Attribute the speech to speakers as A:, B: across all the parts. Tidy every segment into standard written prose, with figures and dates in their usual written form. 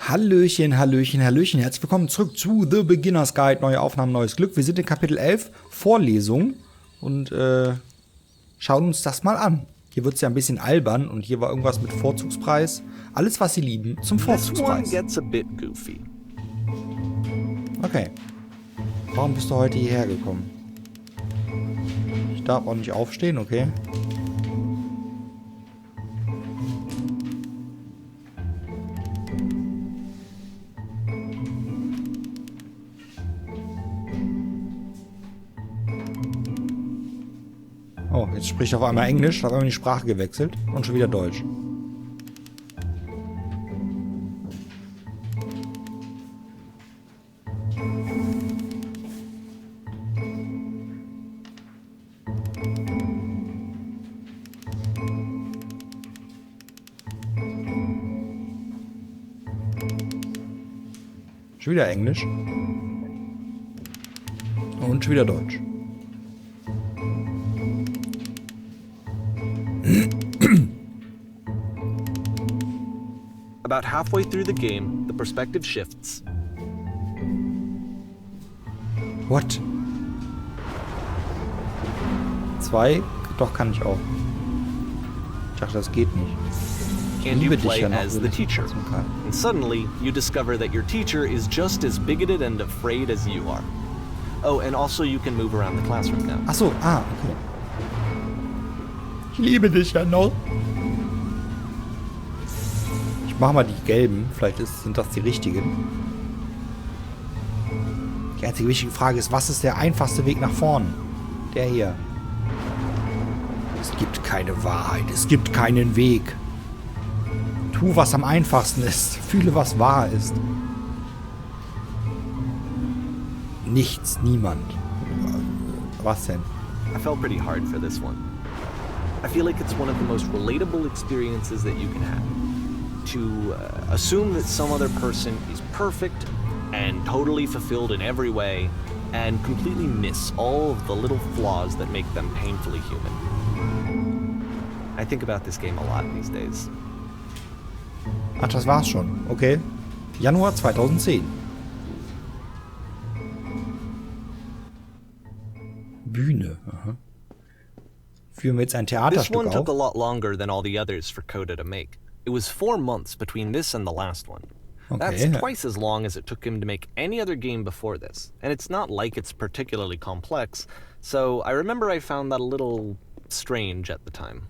A: Hallöchen, Hallöchen, Hallöchen. Herzlich willkommen zurück zu The Beginner's Guide. Neue Aufnahmen, neues Glück. Wir sind in Kapitel 11, Vorlesung. Und schauen uns das mal an. Hier wird es ja ein bisschen albern. Und hier war irgendwas mit Vorzugspreis. Alles, was Sie lieben, zum Vorzugspreis. Okay. Warum bist du heute hierher gekommen? Ich darf auch nicht aufstehen, okay. Oh, jetzt spricht er auf einmal Englisch, hat einmal die Sprache gewechselt und schon wieder Deutsch. Schon wieder Englisch. Und schon wieder Deutsch.
B: About halfway through the game, the perspective shifts.
A: What? 2? Doch, kann ich auch. Ich dachte, das geht nicht.
B: And you play as the teacher. And suddenly, you discover that your teacher is just as bigoted and afraid as you are. Oh, and also you can move around the classroom now.
A: Ach so, okay. Ich liebe dich ja noch. Ich mach mal die gelben. Vielleicht sind das die richtigen. Die einzige wichtige Frage ist, was ist der einfachste Weg nach vorn? Der hier. Es gibt keine Wahrheit. Es gibt keinen Weg. Tu, was am einfachsten ist. Fühle, was wahr ist. Nichts, niemand. Was denn?
B: I felt pretty hard for this one. I feel like it's one of the most relatable experiences that you can have. To assume that some other person is perfect and totally fulfilled in every way and completely miss all of the little flaws that make them painfully human. I think about this game a lot these days.
A: Ach, das war's schon. Okay. Januar 2010. Bühne. Aha. Führen wir jetzt ein Theaterstück auf?
B: This one took a lot longer than all the others for Coda to make. It was 4 months between this and the last one.
A: Okay.
B: That's twice as long as it took him to make any other game before this. And it's not like it's particularly complex, so I remember I found that a little strange at the time.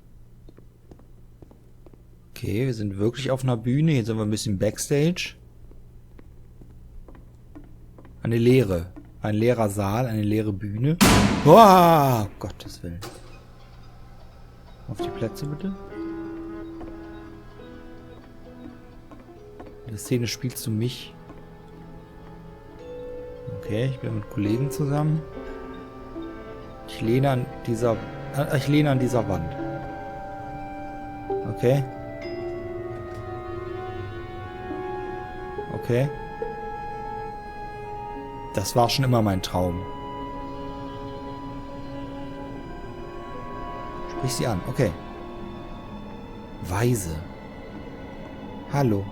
A: Okay, wir sind wirklich auf einer Bühne. Hier sind wir ein bisschen Backstage. Eine leere. Ein leerer Saal, eine leere Bühne. Oh, Gottes Willen. Auf die Plätze bitte. In der Szene spielst du mich. Okay, ich bin mit Kollegen zusammen. Ich lehne an dieser Wand. Okay. Okay. Das war schon immer mein Traum. Sprich sie an. Okay. Weise. Hallo.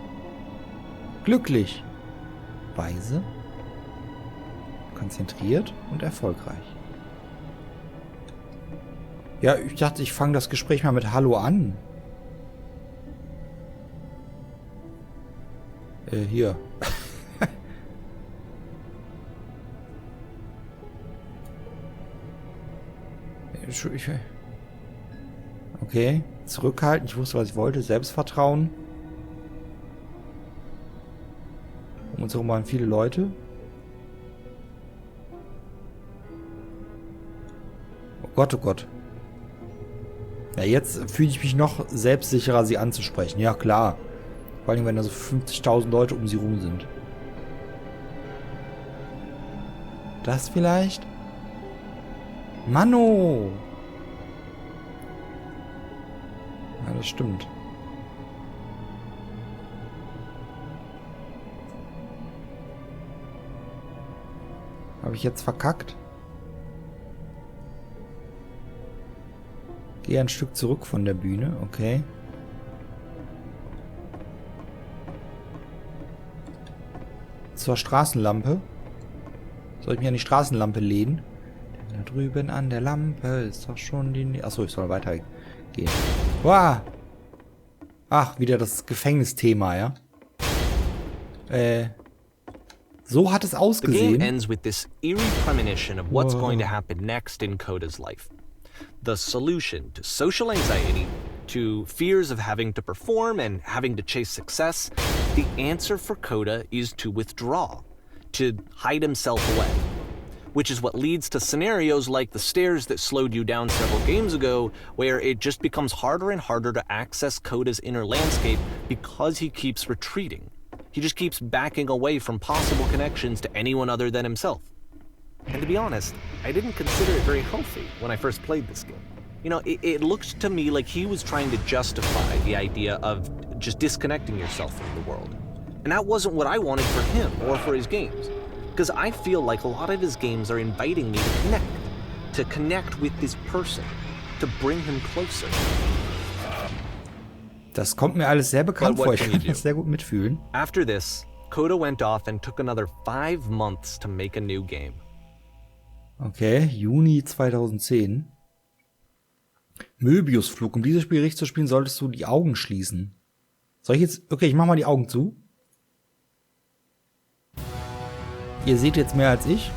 A: Glücklich. Weise. Konzentriert und erfolgreich. Ja, ich dachte, ich fange das Gespräch mal mit Hallo an. Hier. Okay. Zurückhalten. Ich wusste, was ich wollte. Selbstvertrauen. Um uns herum waren viele Leute. Oh Gott, oh Gott. Ja, jetzt fühle ich mich noch selbstsicherer, sie anzusprechen. Ja, klar. Vor allem, wenn da so 50.000 Leute um sie rum sind. Das vielleicht? Mano! Ja, das stimmt. Habe ich jetzt verkackt? Gehe ein Stück zurück von der Bühne, okay. Zur Straßenlampe. Soll ich mich an die Straßenlampe lehnen? Da drüben an der Lampe ist doch schon die... Achso, ich soll weitergehen. Wow. Ach, wieder das Gefängnisthema, ja? So hat es
B: The
A: ausgesehen.
B: game ends with this eerie premonition of what's going to happen next in Coda's life. The solution to social anxiety, to fears of having to perform and having to chase success, the answer for Coda is to withdraw, to hide himself away. Which is what leads to scenarios like the stairs that slowed you down several games ago, where it just becomes harder and harder to access Coda's inner landscape because he keeps retreating. He just keeps backing away from possible connections to anyone other than himself. And to be honest, I didn't consider it very healthy when I first played this game. You know, it looked to me like he was trying to justify the idea of just disconnecting yourself from the world. And that wasn't what I wanted for him or for his games. Because I feel like a lot of his games are inviting me to connect with this person, to bring him closer.
A: Das kommt mir alles sehr bekannt vor. Ich kann das sehr gut mitfühlen.
B: After this, Coda went off and took another 5 months to make a new game.
A: Okay, Juni 2010. Möbiusflug. Um dieses Spiel richtig zu spielen, solltest du die Augen schließen. Soll ich jetzt... Okay, ich mach mal die Augen zu. Ihr seht jetzt mehr als ich.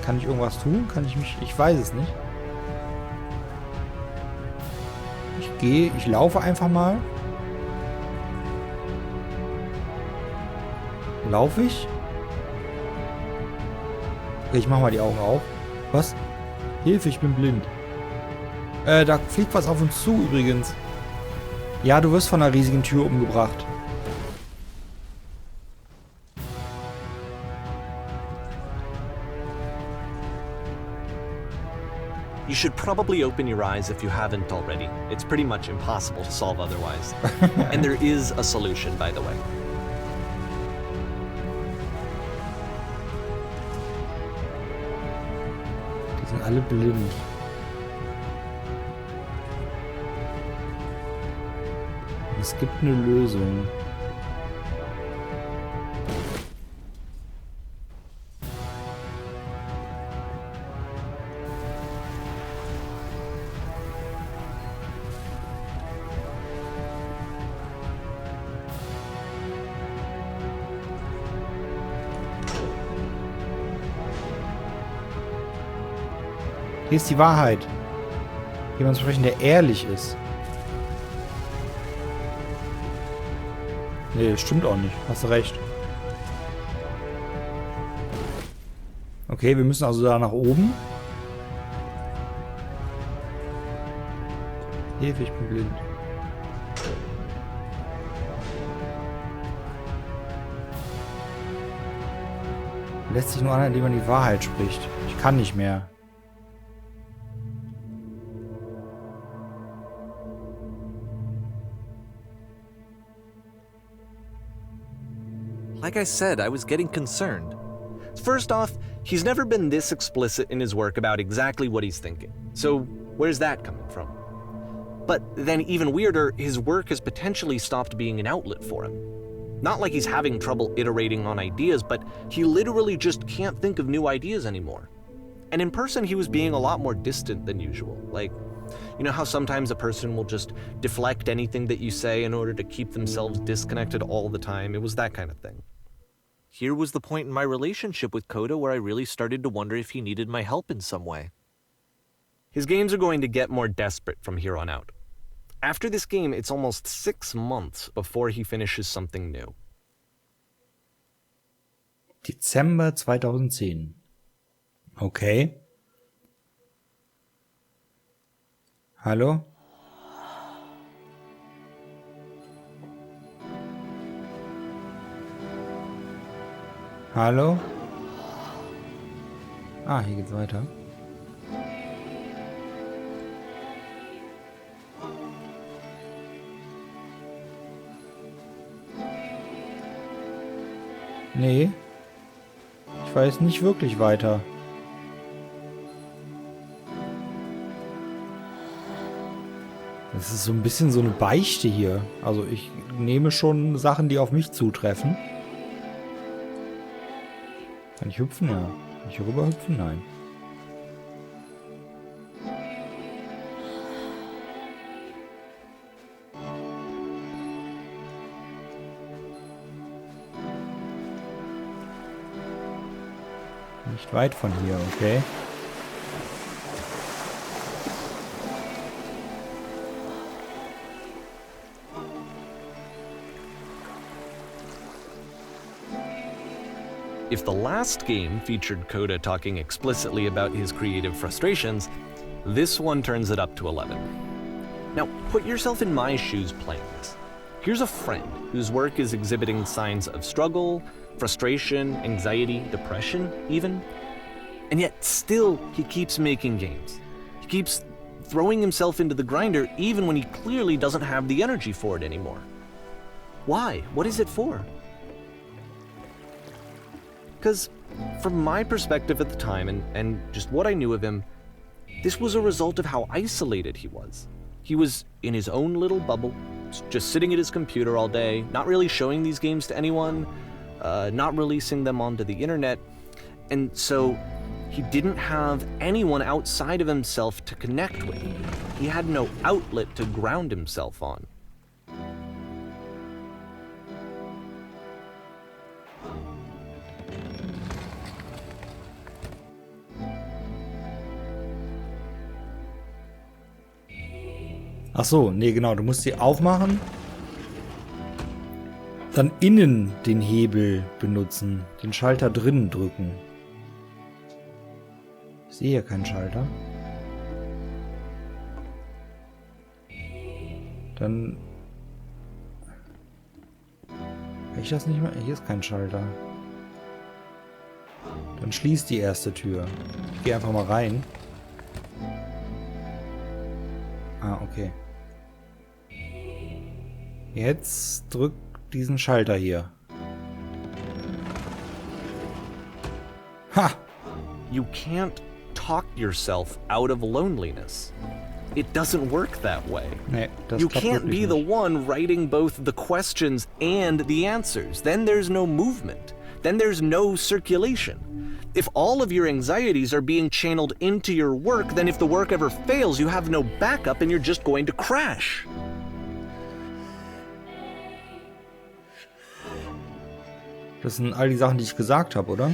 A: Kann ich irgendwas tun? Kann ich mich... Ich weiß es nicht. Ich laufe einfach mal. Laufe ich? Okay, ich mach mal die Augen auf. Was? Hilfe, ich bin blind. Da fliegt was auf uns zu übrigens. Ja, du wirst von einer riesigen Tür umgebracht.
B: You should probably open your eyes if you haven't already. It's pretty much impossible to solve otherwise. And there is a solution, by the way.
A: Die sind alle blind. Es gibt eine Lösung. Hier ist die Wahrheit. Jemand sprechen, der ehrlich ist. Nee, das stimmt auch nicht. Hast du recht. Okay, wir müssen also da nach oben. Hilfe, ich bin blind. Lässt sich nur an, indem man die Wahrheit spricht. Ich kann nicht mehr.
B: Like I said, I was getting concerned. First off, he's never been this explicit in his work about exactly what he's thinking. So where's that coming from? But then even weirder, his work has potentially stopped being an outlet for him. Not like he's having trouble iterating on ideas, but he literally just can't think of new ideas anymore. And in person, he was being a lot more distant than usual. Like, you know how sometimes a person will just deflect anything that you say in order to keep themselves disconnected all the time? It was that kind of thing. Here was the point in my relationship with Coda where I really started to wonder if he needed my help in some way. His games are going to get more desperate from here on out. After this game, it's almost 6 months before he finishes something new.
A: Dezember 2010. Okay. Hallo? Hallo? Ah, hier geht's weiter. Nee. Ich weiß nicht wirklich weiter. Das ist so ein bisschen so eine Beichte hier. Also ich nehme schon Sachen, die auf mich zutreffen. Kann ich hüpfen? Ja. Kann ich hier rüber hüpfen? Nein. Nicht weit von hier, okay.
B: If the last game featured Coda talking explicitly about his creative frustrations, this one turns it up to 11. Now, put yourself in my shoes playing this. Here's a friend whose work is exhibiting signs of struggle, frustration, anxiety, depression, even. And yet, still, he keeps making games. He keeps throwing himself into the grinder even when he clearly doesn't have the energy for it anymore. Why? What is it for? Because from my perspective at the time and just what I knew of him, this was a result of how isolated he was. He was in his own little bubble, just sitting at his computer all day, not really showing these games to anyone, not releasing them onto the internet, and so he didn't have anyone outside of himself to connect with. He had no outlet to ground himself on.
A: Ach so, nee, genau. Du musst sie aufmachen. Dann innen den Hebel benutzen. Den Schalter drinnen drücken. Ich sehe hier keinen Schalter. Dann... Kann ich das nicht mehr? Hier ist kein Schalter. Dann schließt die erste Tür. Ich gehe einfach mal rein. Ah, okay. Jetzt drück diesen Schalter hier. Ha!
B: You can't talk yourself out of loneliness. It doesn't work that way.
A: Nee, das
B: you
A: klappt
B: can't
A: wirklich
B: be
A: nicht.
B: the one writing both the questions and the answers. Then there's no movement. Then there's no circulation. If all of your anxieties are being channeled into your work, then if the work ever fails, you have no backup and you're just going to crash.
A: Das sind all die Sachen, die ich gesagt habe, oder?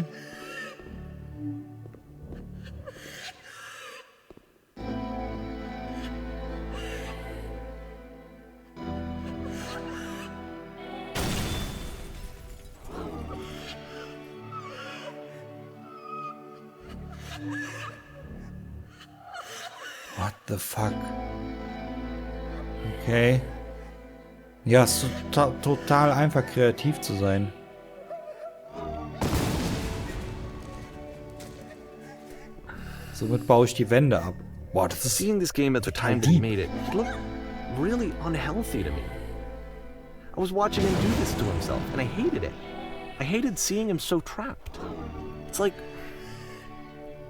A: What the fuck? Okay. Ja, es ist total einfach, kreativ zu sein. Somit baue ich die Wände ab. Boah, das ist...
B: Seeing this game at the time that he made it, he looked really unhealthy to me. I was watching him do this to himself, and I hated it. I hated seeing him so trapped. It's like,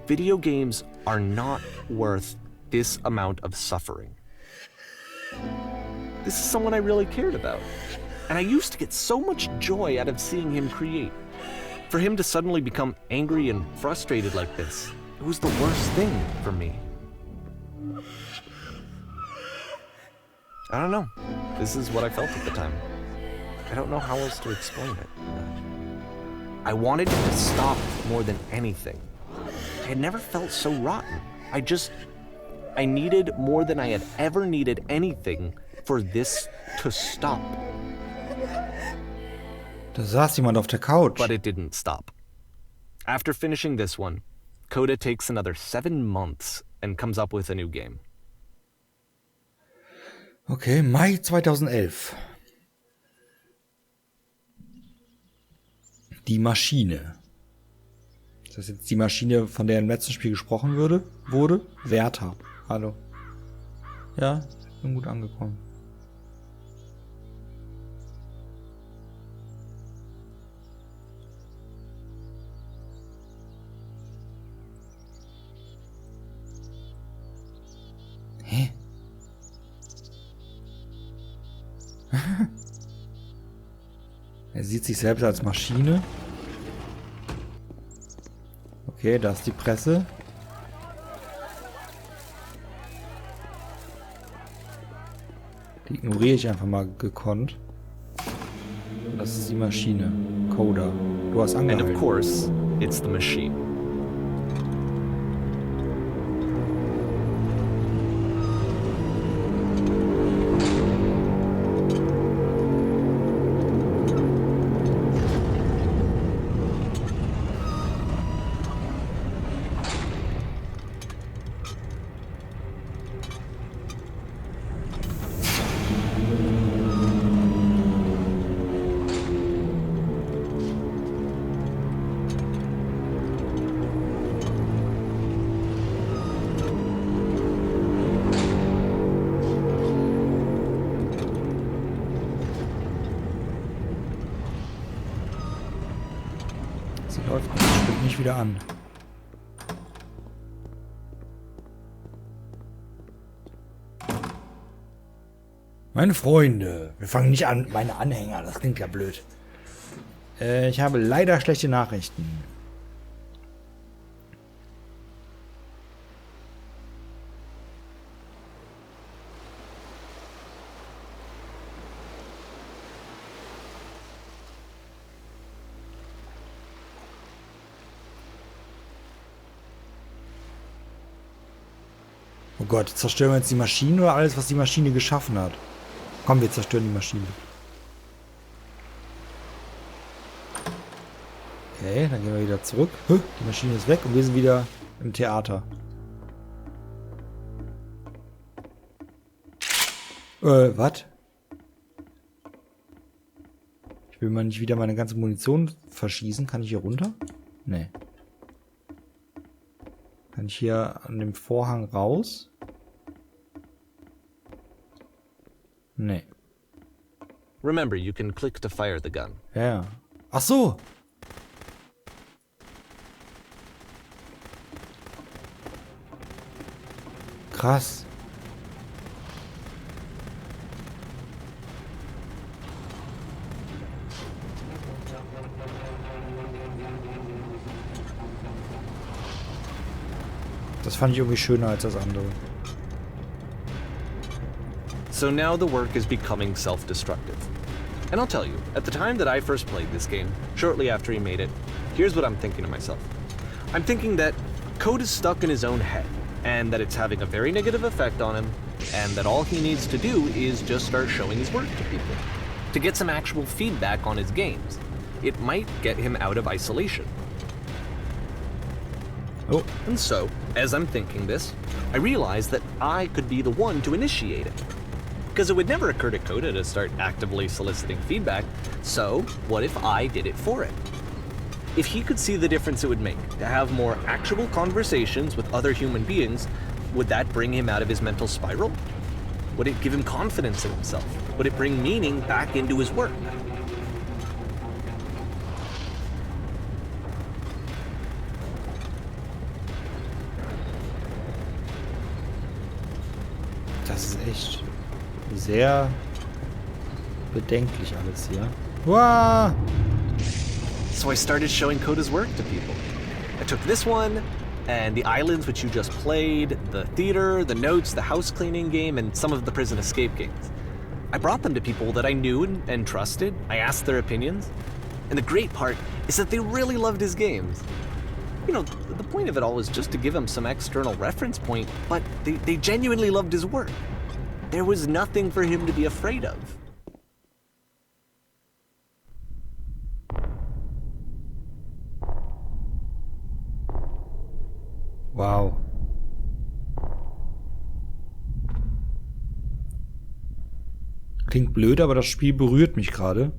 B: video games are not worth this amount of suffering. This is someone I really cared about. And I used to get so much joy out of seeing him create. For him to suddenly become angry and frustrated like this, it was the worst thing for me. I don't know. This is what I felt at the time. I don't know how else to explain it. I wanted him to stop more than anything. I had never felt so rotten. I needed more than I had ever needed anything for this to stop.
A: Da saß jemand auf der Couch.
B: But it didn't stop. After finishing this one, Coda takes another 7 months and comes up with a new game.
A: Okay, Mai 2011. Die Maschine. Ist das jetzt die Maschine, von der im letzten Spiel gesprochen wurde? Werther. Hallo. Ja, bin gut angekommen. Hä? Er sieht sich selbst als Maschine. Okay, da ist die Presse. Die ignoriere ich einfach mal gekonnt. Das ist die Maschine. Coder. Du hast angehalten.
B: And of course, it's the machine.
A: Läuft nicht, springt nicht wieder an. Meine Freunde, wir fangen nicht an, meine Anhänger, das klingt ja blöd. Ich habe leider schlechte Nachrichten. Oh Gott, zerstören wir jetzt die Maschine oder alles, was die Maschine geschaffen hat? Komm, wir zerstören die Maschine. Okay, dann gehen wir wieder zurück. Die Maschine ist weg und wir sind wieder im Theater. Was? Ich will mal nicht wieder meine ganze Munition verschießen. Kann ich hier runter? Nee. Kann ich hier an dem Vorhang raus? Nee.
B: Remember, you can click to fire the gun.
A: Ja. Ach so! Krass. Das fand ich irgendwie schöner als das andere.
B: So now the work is becoming self-destructive. And I'll tell you, at the time that I first played this game, shortly after he made it, here's what I'm thinking to myself. I'm thinking that code is stuck in his own head, and that it's having a very negative effect on him, and that all he needs to do is just start showing his work to people, to get some actual feedback on his games. It might get him out of isolation.
A: Oh.
B: And so, as I'm thinking this, I realize that I could be the one to initiate it. Because it would never occur to Coda to start actively soliciting feedback, so what if I did it for him? If he could see the difference it would make to have more actual conversations with other human beings, would that bring him out of his mental spiral? Would it give him confidence in himself? Would it bring meaning back into his work?
A: Das ist echt sehr bedenklich alles hier. Wow.
B: So I started showing Coda's work to people. I took this one, and the islands which you just played, the theater, the notes, the house cleaning game, and some of the prison escape games. I brought them to people that I knew and trusted. I asked their opinions. And the great part is that they really loved his games. You know, the point of it all was just to give him some external reference point, but they genuinely loved his work. There was nothing for him to be afraid of.
A: Wow. Klingt blöd, aber das Spiel berührt mich gerade.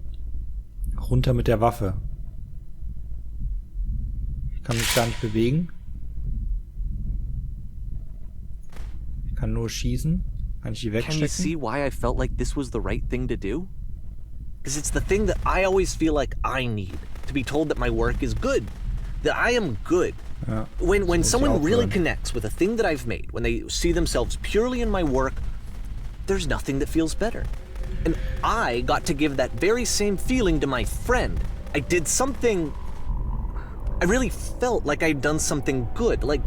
A: Runter mit der Waffe. Ich kann mich gar nicht bewegen. Ich kann nur schießen. Kann ich die wegstecken?
B: Can you see why I felt like this was the right thing to do? Because it's the thing that I always feel like I need. To be told that my work is good. That I am good.
A: Ja,
B: when someone really connects with a thing that I've made, when they see themselves purely in my work, there's nothing that feels better. And I got to give that very same feeling to my friend. I did something... I really felt like I'd done something good, like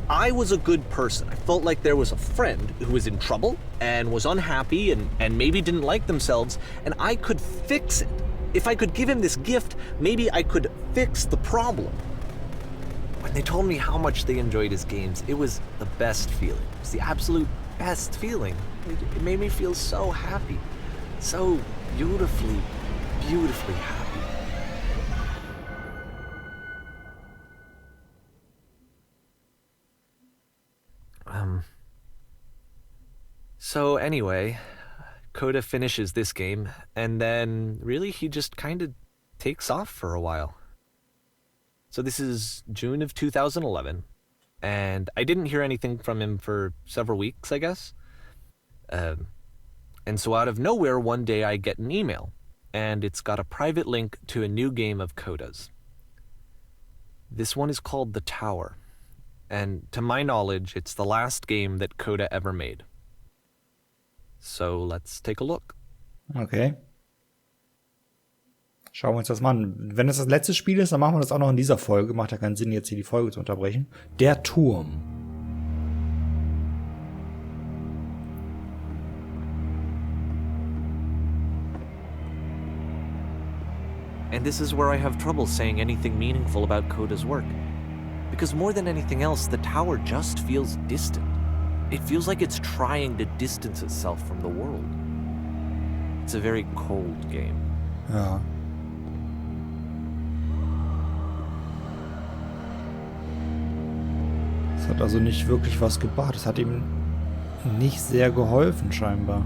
B: I was a good person. I felt like there was a friend who was in trouble and was unhappy and maybe didn't like themselves, and I could fix it. If I could give him this gift, maybe I could fix the problem. When they told me how much they enjoyed his games, it was the best feeling. It was the absolute best feeling. It made me feel so happy. So beautifully, beautifully happy. So anyway, Coda finishes this game, and then really he just kind of takes off for a while. So this is June of 2011, and I didn't hear anything from him for several weeks, I guess. And so out of nowhere, one day I get an email, and it's got a private link to a new game of Coda's. This one is called The Tower, and to my knowledge, it's the last game that Coda ever made. So let's take a look.
A: Okay. Schauen wir uns das mal an. Wenn das letzte Spiel ist, dann machen wir das auch noch in dieser Folge. Macht ja keinen Sinn, jetzt hier die Folge zu unterbrechen. Der Turm.
B: And this is where I have trouble saying anything meaningful about Coda's work. Because more than anything else, the tower just feels distant. It feels like it's trying to distance itself from the world. It's a very cold game.
A: Ja. Es hat also nicht wirklich was gebracht. Es hat ihm nicht sehr geholfen, scheinbar.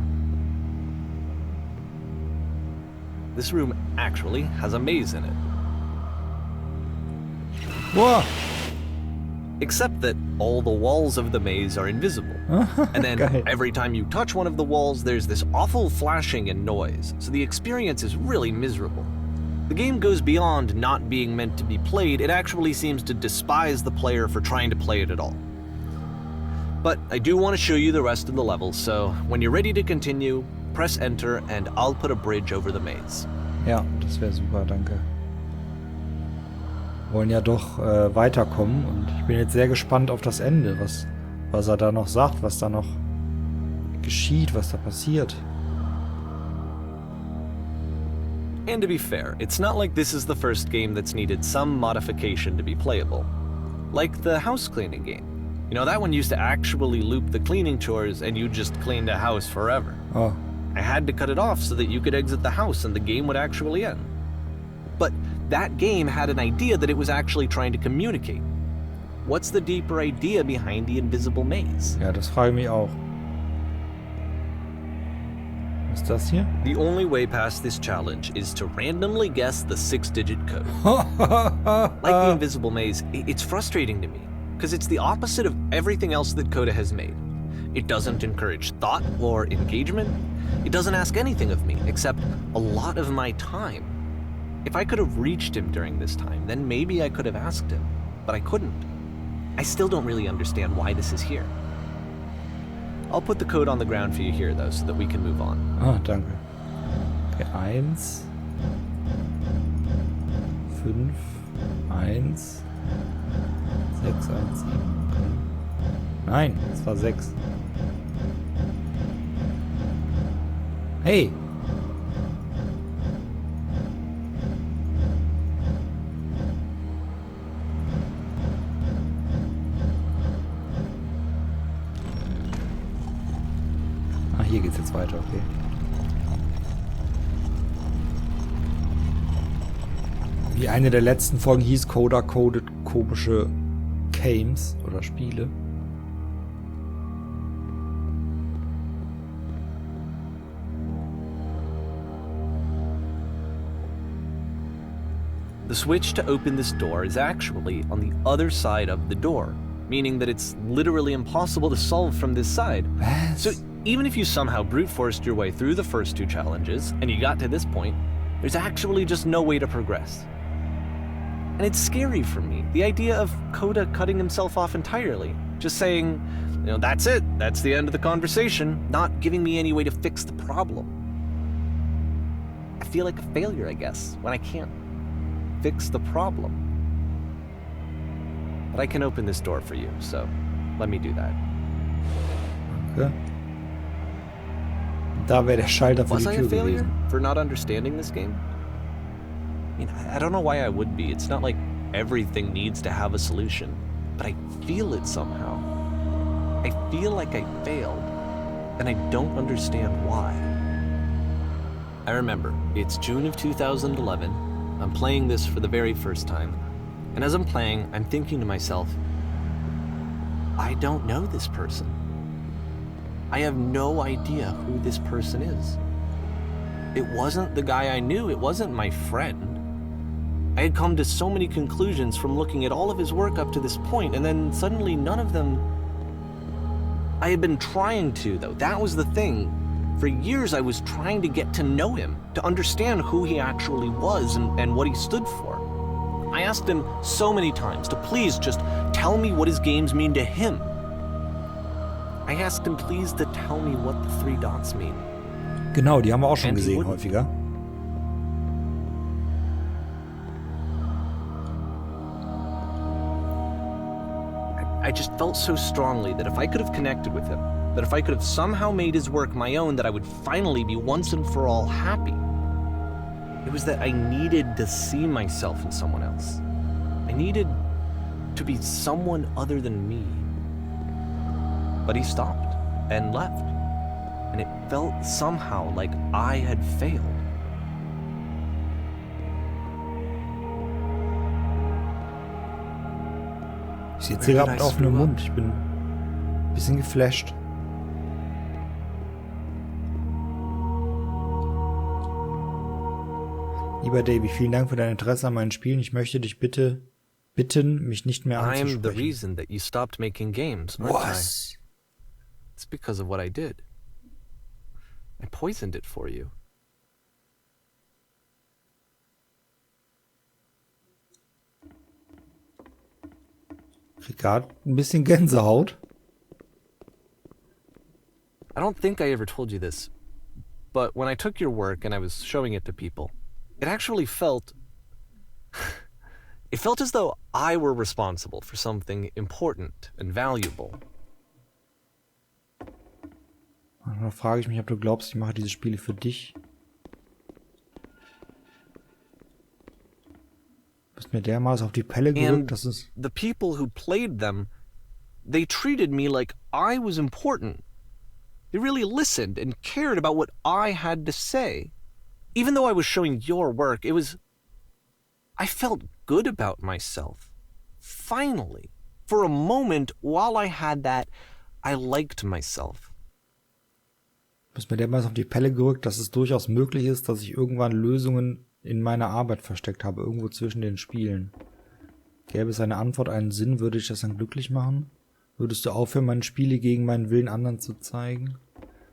B: This room actually has a maze in it.
A: Boah!
B: Except that all the walls of the maze are invisible. And then every time you touch one of the walls, there's this awful flashing and noise, so the experience is really miserable. The game goes beyond not being meant to be played, it actually seems to despise the player for trying to play it at all. But I do want to show you the rest of the levels, so when you're ready to continue, press enter and I'll put a bridge over the maze.
A: Ja, das wäre super, danke. Wollen ja doch weiterkommen und ich bin jetzt sehr gespannt auf das Ende, was er da noch sagt, was da noch geschieht, was da passiert.
B: And to be fair, it's not like this is the first game that's needed some modification to be playable. Like the house cleaning game. You know, that one used to actually loop the cleaning chores and you just cleaned a house forever.
A: Oh.
B: I had to cut it off so that you could exit the house and the game would actually end. But that game had an idea that it was actually trying to communicate. What's the deeper idea behind the invisible maze?
A: Ja, das frage ich mich auch. Was ist das hier?
B: The only way past this challenge is to randomly guess the 6-digit code. Like the invisible maze, it's frustrating to me, because it's the opposite of everything else that Coda has made. It doesn't encourage thought or engagement. It doesn't ask anything of me, except a lot of my time. If I could have reached him during this time, then maybe I could have asked him, but I couldn't. I still don't really understand why this is here. I'll put the code on the ground for you here, though, so that we can move on.
A: Ah, danke. Okay, 1, 5, 1, 6, 1, 7. Nein, es war 6. Hey! Hier geht's jetzt weiter, okay. Wie eine der letzten Folgen hieß, Coda codet komische Games oder Spiele.
B: The switch to open this door is actually on the other side of the door, meaning that it's literally impossible to solve from this side.
A: Was?
B: So even if you somehow brute forced your way through the first 2 challenges, and you got to this point, there's actually just no way to progress. And it's scary for me, the idea of Coda cutting himself off entirely, just saying, you know, that's it, that's the end of the conversation, not giving me any way to fix the problem. I feel like a failure, I guess, when I can't fix the problem. But I can open this door for you, so let me do that.
A: Okay. Da wäre der Schalter für
B: Was
A: die
B: I
A: Tür
B: a failure
A: gewesen.
B: for not understanding this game? I mean, I don't know why I would be. It's not like everything needs to have a solution, but I feel it somehow. I feel like I failed, and I don't understand why. I remember, it's June of 2011. I'm playing this for the very first time, and as I'm playing, I'm thinking to myself, I don't know this person. I have no idea who this person is. It wasn't the guy I knew, it wasn't my friend. I had come to so many conclusions from looking at all of his work up to this point, and then suddenly none of them... I had been trying to, though. That was the thing. For years I was trying to get to know him, to understand who he actually was and what he stood for. I asked him so many times to please just tell me what his games mean to him. I asked him please to tell me what the 3 dots mean.
A: Genau, die haben wir auch schon
B: And he
A: gesehen
B: wouldn't.
A: häufiger.
B: I just felt so strongly that if I could have connected with him, that if I could have somehow made his work my own, that I would finally be once and for all happy. It was that I needed to see myself in someone else. I needed to be someone other than me. But he stopped and left, and it felt somehow like I had failed.
A: Ich sitze hier gerade mit offenem Mund. Ich bin ein bisschen geflasht. Lieber Davey, vielen Dank für dein Interesse an meinen Spielen. Ich möchte dich bitten, mich nicht mehr
B: I'm the
A: anzusprechen.
B: reason that you stopped making games, aren't I?
A: Was?
B: It's because of what I did. I poisoned it for you.
A: Ich krieg grad ein bisschen Gänsehaut.
B: I don't think I ever told you this, but when I took your work and I was showing it to people, it actually felt... it felt as though I were responsible for something important and valuable.
A: Da frage ich mich, ob du glaubst, ich mache diese Spiele für dich. Du bist mir dermaßen auf die Pelle gerückt,
B: And
A: dass es...
B: the people who played them, they treated me like I was important. They really listened and cared about what I had to say. Even though I was showing your work, it was... I felt good about myself. Finally. For a moment, while I had that, I liked myself.
A: Du bist mir dermaßen auf die Pelle gerückt, dass es durchaus möglich ist, dass ich irgendwann Lösungen in meiner Arbeit versteckt habe, irgendwo zwischen den Spielen. Gäbe es eine Antwort, einen Sinn, würde ich das dann glücklich machen? Würdest du aufhören, meine Spiele gegen meinen Willen anderen zu zeigen?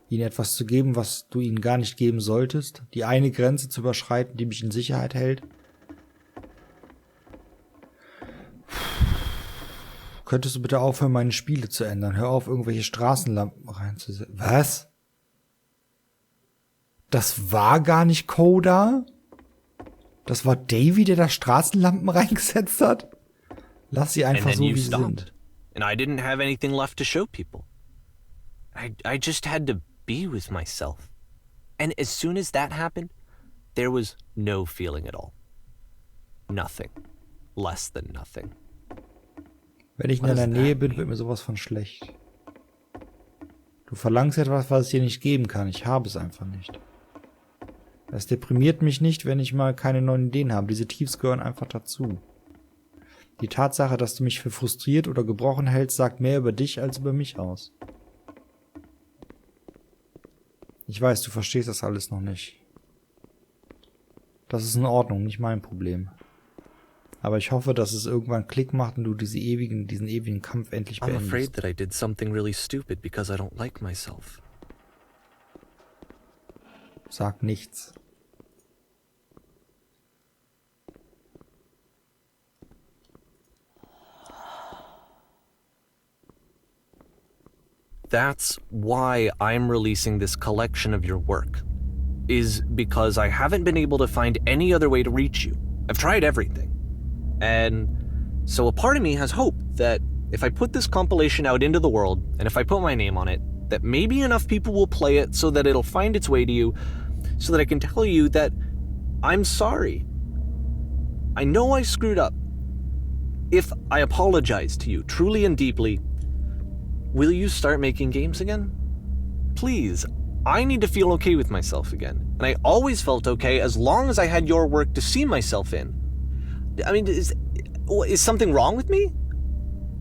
A: Ihnen etwas zu geben, was du ihnen gar nicht geben solltest? Die eine Grenze zu überschreiten, die mich in Sicherheit hält? Könntest du bitte aufhören, meine Spiele zu ändern? Hör auf, irgendwelche Straßenlampen reinzusetzen. Was? Das war gar nicht Coda? Das war Davey, der da Straßenlampen reingesetzt hat? Lass sie einfach so, wie sie sind.
B: And I didn't have anything left to show people. I just had to be with myself. And as soon as that happened, there was no feeling at all. Nothing. Less than nothing.
A: Wenn ich in deiner Nähe bin, wird mir sowas von schlecht. Du verlangst etwas, was ich dir nicht geben kann. Ich habe es einfach nicht. Es deprimiert mich nicht, wenn ich mal keine neuen Ideen habe. Diese Tiefs gehören einfach dazu. Die Tatsache, dass du mich für frustriert oder gebrochen hältst, sagt mehr über dich als über mich aus. Ich weiß, du verstehst das alles noch nicht. Das ist in Ordnung, nicht mein Problem. Aber ich hoffe, dass es irgendwann Klick macht und du diesen ewigen Kampf endlich
B: I'm
A: beendest.
B: afraid that I did something really stupid because I don't like myself.
A: Sag nichts.
B: That's why I'm releasing this collection of your work. is because I haven't been able to find any other way to reach you. I've tried everything. And so a part of me has hope that if I put this compilation out into the world, and if I put my name on it, that maybe enough people will play it so that it'll find its way to you, so that I can tell you that I'm sorry. I know I screwed up. If I apologize to you truly and deeply, will you start making games again? Please, I need to feel okay with myself again. And I always felt okay as long as I had your work to see myself in. I mean, is something wrong with me?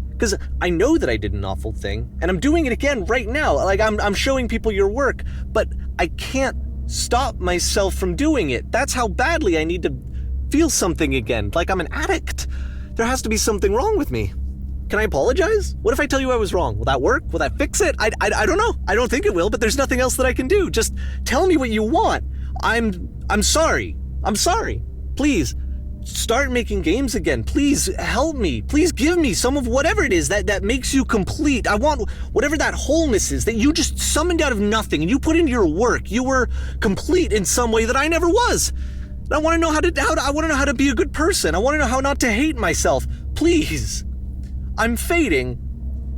B: Because I know that I did an awful thing, and I'm doing it again right now. Like, I'm showing people your work, but I can't stop myself from doing it. That's how badly I need to feel something again, like I'm an addict. There has to be something wrong with me. Can I apologize? What if I tell you I was wrong? Will that work? Will that fix it? I don't know. I don't think it will, but there's nothing else that I can do. Just tell me what you want. I'm sorry. I'm sorry. Please. Start making games again. Please help me. Please give me some of whatever it is that makes you complete. I want whatever that wholeness is that you just summoned out of nothing and you put into your work. You were complete in some way that I never was. And I want to know how to be a good person. I want to know how not to hate myself. Please. I'm fading,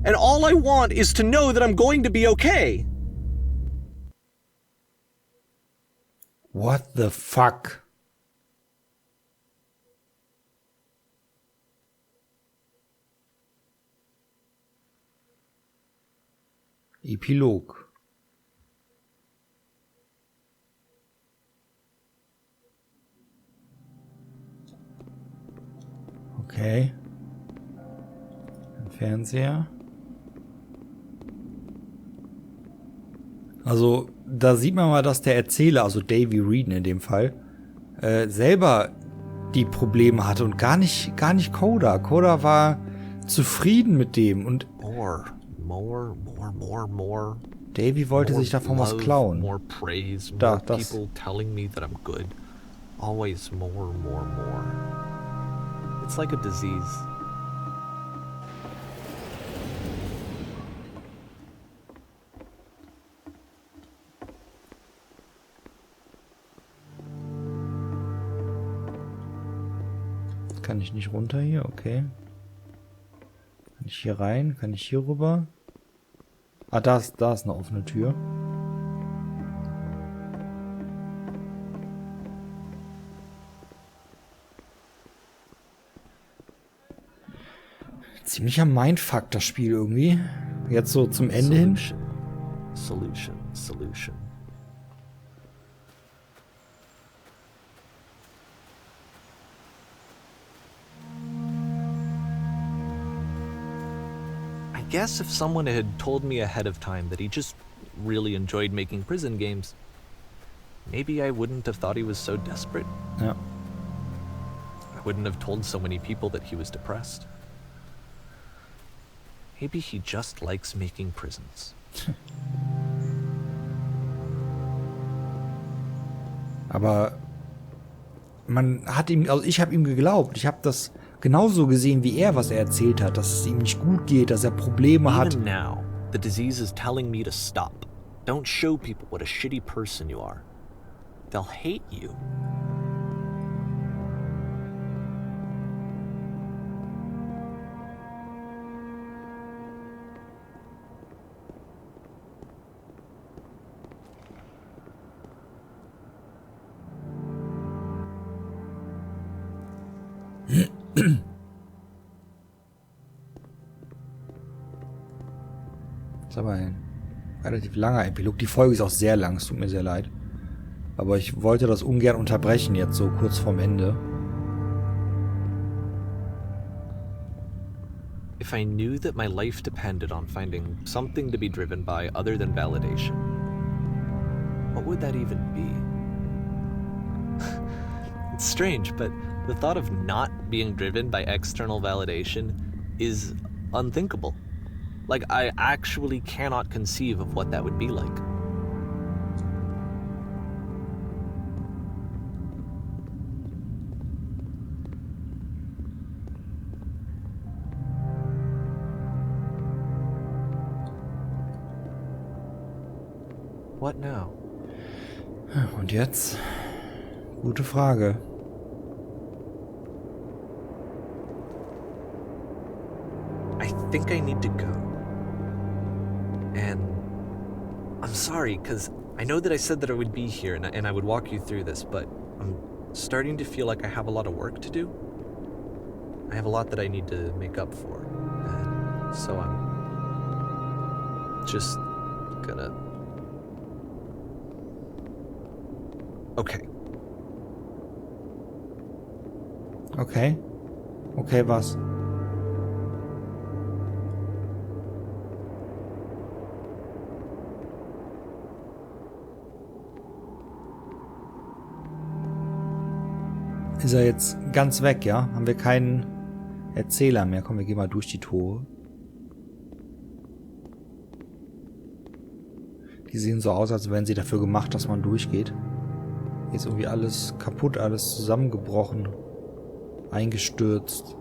B: and all I want is to know that I'm going to be okay.
A: What the fuck? Epilog. Okay. Ein Fernseher. Also, da sieht man mal, dass der Erzähler, also Davey Wreden in dem Fall, selber die Probleme hatte und gar nicht Coda. Coda war zufrieden mit dem und
B: More.
A: Davey wollte sich davon was klauen.
B: More praise,
A: Das.
B: people telling me that I'm good. Always more. It's like a disease.
A: Kann ich nicht runter hier? Okay. Kann ich hier rein? Kann ich hier rüber? Ah, da ist eine offene Tür. Ziemlicher Mindfuck, das Spiel irgendwie. Jetzt so zum Ende hin.
B: Solution. I guess if someone had told me ahead of time that he just really enjoyed making prison games, maybe I wouldn't have thought he was so desperate.
A: Ja.
B: I wouldn't have told so many people that he was depressed. Maybe he just likes making prisons.
A: Aber man hat ihm, also ich habe ihm geglaubt. Ich habe das genauso gesehen wie er, was er erzählt hat, dass es ihm nicht gut geht, dass er Probleme hat.
B: Even now, the disease is telling me to stop. Don't show people what a shitty person you are. They'll hate you.
A: Das ist aber ein relativ langer Epilog. Die Folge ist auch sehr lang, es tut mir sehr leid. Aber ich wollte das ungern unterbrechen jetzt so kurz vorm Ende.
B: If I knew that my life depended on finding something to be driven by other than validation, what would that even be? It's strange, but the thought of not being driven by external validation is unthinkable. Like, I actually cannot conceive of what that would be like. What now?
A: Und Und jetzt? Gute Frage.
B: I think I need to go. And I'm sorry, because I know that I said that I would be here and I would walk you through this, but I'm starting to feel like I have a lot of work to do. I have a lot that I need to make up for. And so I'm just gonna... Okay.
A: Okay. Okay, was? Ist er jetzt ganz weg, ja? Haben wir keinen Erzähler mehr? Komm, wir gehen mal durch die Tore. Die sehen so aus, als wären sie dafür gemacht, dass man durchgeht. Hier ist irgendwie alles kaputt, alles zusammengebrochen, eingestürzt.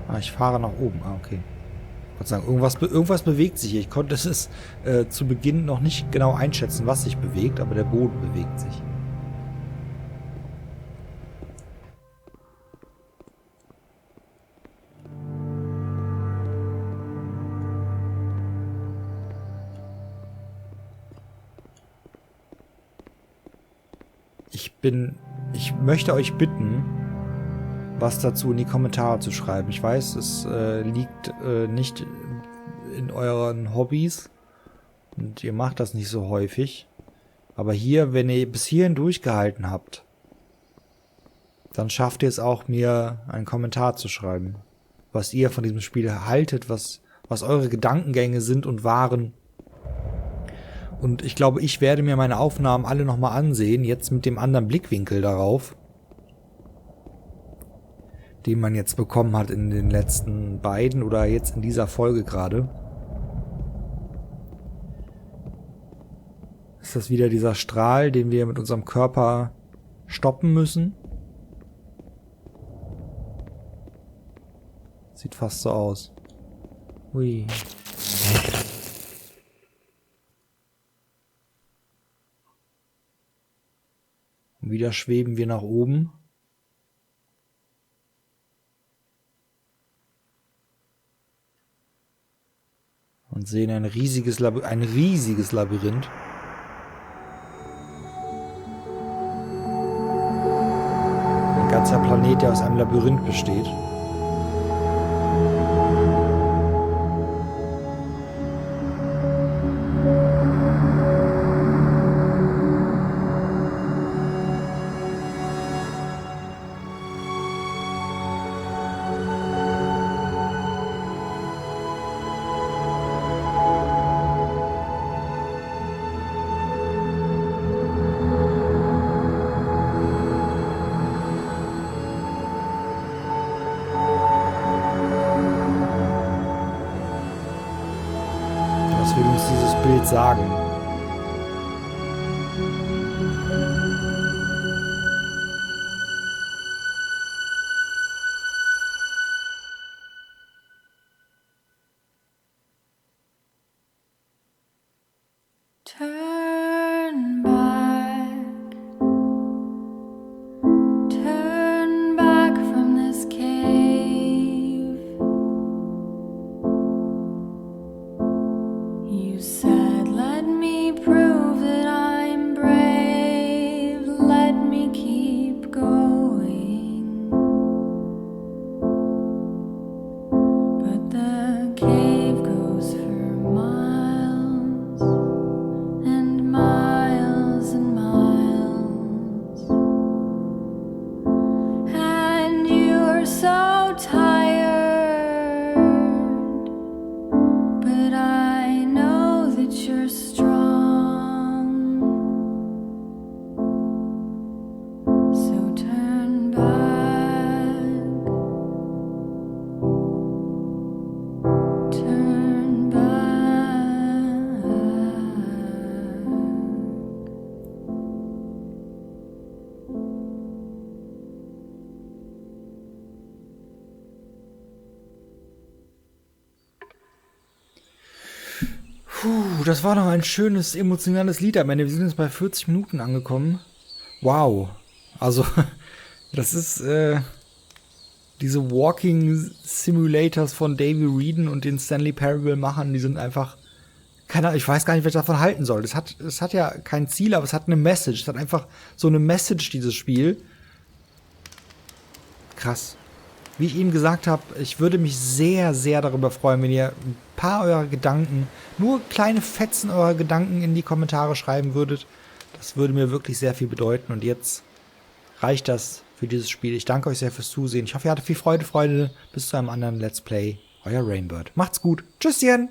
A: Ah, ich fahre nach oben. Ah, okay. Ich wollte sagen, irgendwas bewegt sich hier. Ich konnte es zu Beginn noch nicht genau einschätzen, was sich bewegt, aber der Boden bewegt sich. Ich möchte euch bitten, was dazu in die Kommentare zu schreiben. Ich weiß, es liegt nicht in euren Hobbys und ihr macht das nicht so häufig. Aber hier, wenn ihr bis hierhin durchgehalten habt, dann schafft ihr es auch, mir einen Kommentar zu schreiben. Was ihr von diesem Spiel haltet, was eure Gedankengänge sind und waren. Und ich glaube, ich werde mir meine Aufnahmen alle nochmal ansehen, jetzt mit dem anderen Blickwinkel darauf, den man jetzt bekommen hat in den letzten beiden oder jetzt in dieser Folge gerade. Ist das wieder dieser Strahl, den wir mit unserem Körper stoppen müssen? Sieht fast so aus. Hui. Und wieder schweben wir nach oben. Und sehen ein riesiges Labyrinth. Ein ganzer Planet, der aus einem Labyrinth besteht. Was will uns dieses Bild sagen?
C: Turn back from this cave. You said, let me
A: Puh, das war noch ein schönes, emotionales Lied am Ende. Wir sind jetzt bei 40 Minuten angekommen. Wow. Also, das ist, diese Walking Simulators von Davey Wreden und den Stanley Parable Machern, die sind einfach, keine Ahnung, ich weiß gar nicht, was ich davon halten soll. Es hat ja kein Ziel, aber es hat eine Message. Es hat einfach so eine Message, dieses Spiel. Krass. Wie ich eben gesagt habe, ich würde mich sehr, sehr darüber freuen, wenn ihr ein paar eurer Gedanken, nur kleine Fetzen eurer Gedanken in die Kommentare schreiben würdet. Das würde mir wirklich sehr viel bedeuten. Und jetzt reicht das für dieses Spiel. Ich danke euch sehr fürs Zusehen. Ich hoffe, ihr hattet viel Freude. Bis zu einem anderen Let's Play. Euer Rainbird. Macht's gut. Tschüsschen.